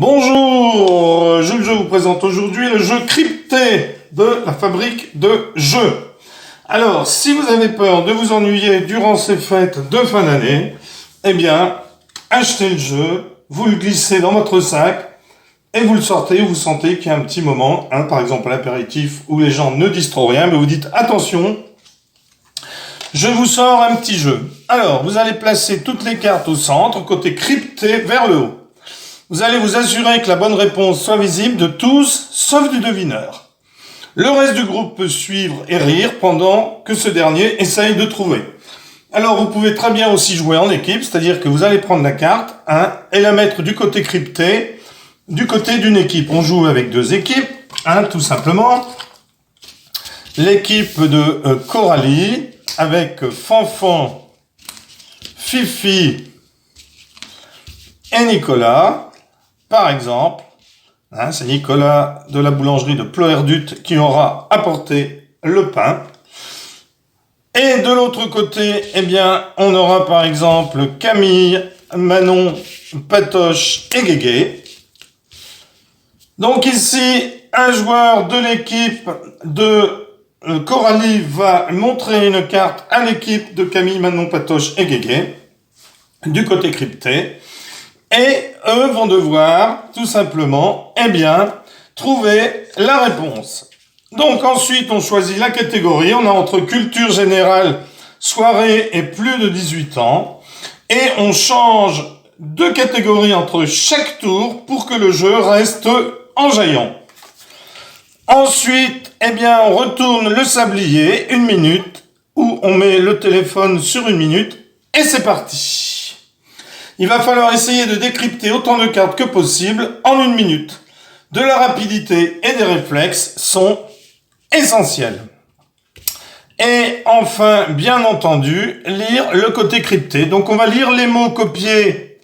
Bonjour, je vous présente aujourd'hui le jeu crypté de la fabrique de jeux. Alors, si vous avez peur de vous ennuyer durant ces fêtes de fin d'année, eh bien, achetez le jeu, vous le glissez dans votre sac et vous le sortez où vous sentez qu'il y a un petit moment, par exemple à l'apéritif où les gens ne disent trop rien, mais vous dites attention, je vous sors un petit jeu. Alors, vous allez placer toutes les cartes au centre, côté crypté vers le haut. Vous allez vous assurer que la bonne réponse soit visible de tous, sauf du devineur. Le reste du groupe peut suivre et rire pendant que ce dernier essaye de trouver. Alors vous pouvez très bien aussi jouer en équipe, c'est-à-dire que vous allez prendre la carte et la mettre du côté crypté, du côté d'une équipe. On joue avec deux équipes, tout simplement. L'équipe de Coralie, avec Fanfan, Fifi et Nicolas. Par exemple, c'est Nicolas de la boulangerie de Ploerdut qui aura apporté le pain. Et de l'autre côté, eh bien, on aura par exemple Camille, Manon, Patoche et Guégué. Donc ici, un joueur de l'équipe de Coralie va montrer une carte à l'équipe de Camille, Manon, Patoche et Guégué, du côté crypté. Et eux vont devoir, tout simplement, trouver la réponse. Donc ensuite, on choisit la catégorie. On a entre culture générale, soirée et plus de 18 ans. Et on change de catégorie entre chaque tour pour que le jeu reste enjaillant. Ensuite, on retourne le sablier, 1 minute, où on met le téléphone sur 1 minute, et c'est parti. Il va falloir essayer de décrypter autant de cartes que possible en 1 minute. De la rapidité et des réflexes sont essentiels. Et enfin, bien entendu, lire le côté crypté. Donc on va lire les mots codés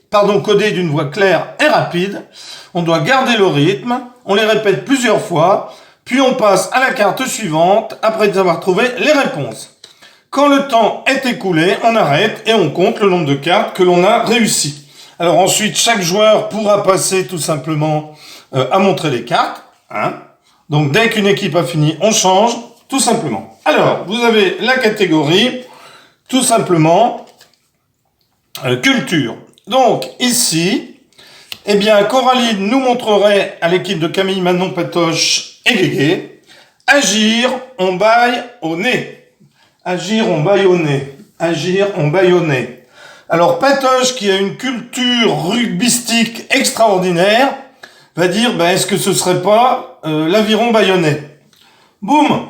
d'une voix claire et rapide. On doit garder le rythme, on les répète plusieurs fois, puis on passe à la carte suivante après avoir trouvé les réponses. Quand le temps est écoulé, on arrête et on compte le nombre de cartes que l'on a réussi. Alors ensuite, chaque joueur pourra passer tout simplement à montrer les cartes. Donc dès qu'une équipe a fini, on change, tout simplement. Alors, vous avez la catégorie, tout simplement, culture. Donc ici, Coralie nous montrerait à l'équipe de Camille, Manon, Patoche et Guégué, agir, on baille au nez. Agir, on baille au nez. Agir, on baille au nez. Alors, Patoche, qui a une culture rugbystique extraordinaire, va dire, est-ce que ce serait pas l'aviron bayonnais? Boum!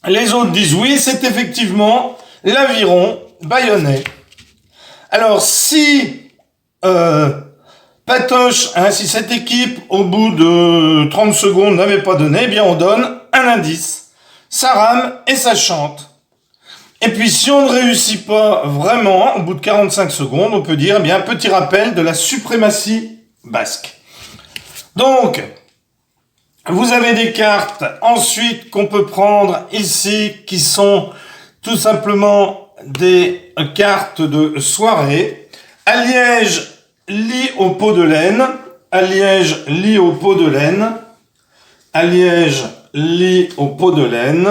Les autres disent oui, c'est effectivement l'aviron bayonnais. Alors, si Patoche, si cette équipe, au bout de 30 secondes, n'avait pas donné, on donne un indice. Ça rame et ça chante. Et puis, si on ne réussit pas vraiment, au bout de 45 secondes, on peut dire, petit rappel de la suprématie basque. Donc, vous avez des cartes, ensuite, qu'on peut prendre ici, qui sont tout simplement des cartes de soirée. Aliège, lit au pot de laine. Aliège, lit au pot de laine. Aliège, lit au pot de laine.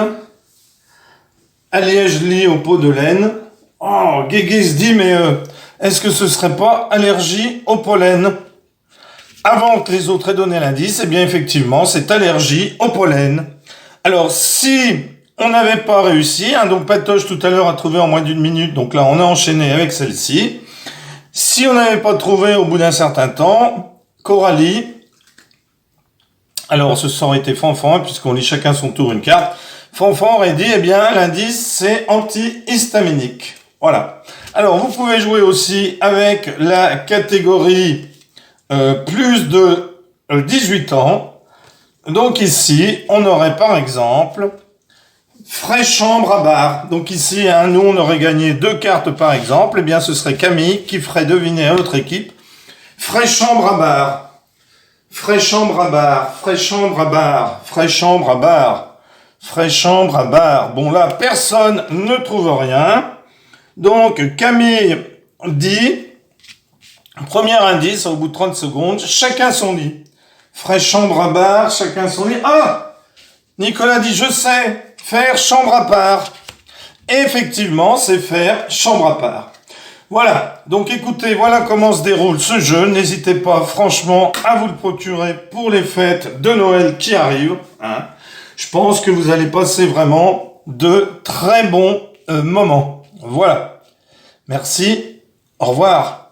Aliège lit au pot de laine. Oh, Guégué se dit, mais est-ce que ce serait pas allergie au pollen? Avant que les autres aient donné l'indice, effectivement, c'est allergie au pollen. Alors, si on n'avait pas réussi, donc Patoche tout à l'heure a trouvé en moins d'1 minute, donc là on a enchaîné avec celle-ci. Si on n'avait pas trouvé au bout d'un certain temps, Coralie, alors ce aurait été Fanfan, puisqu'on lit chacun son tour une carte, Fanfan aurait dit, l'indice, c'est antihistaminique. Voilà. Alors, vous pouvez jouer aussi avec la catégorie plus de 18 ans. Donc ici, on aurait par exemple frais chambre à bar. Donc ici, nous, on aurait gagné 2 cartes par exemple. Ce serait Camille qui ferait deviner à notre équipe frais chambre à bar. Frais chambre à bar. Frais chambre à bar. Frais chambre à bar. Frais chambre à bar. Bon, là, personne ne trouve rien. Donc, Camille dit, Premier indice, au bout de 30 secondes, chacun son lit. Fraîche chambre à bar, chacun son lit. Ah! Nicolas dit, je sais, faire chambre à part. Effectivement, c'est faire chambre à part. Voilà, donc écoutez, voilà comment se déroule ce jeu. N'hésitez pas franchement à vous le procurer pour les fêtes de Noël qui arrivent. Hein. Je pense que vous allez passer vraiment de très bons moments. Voilà. Merci, au revoir.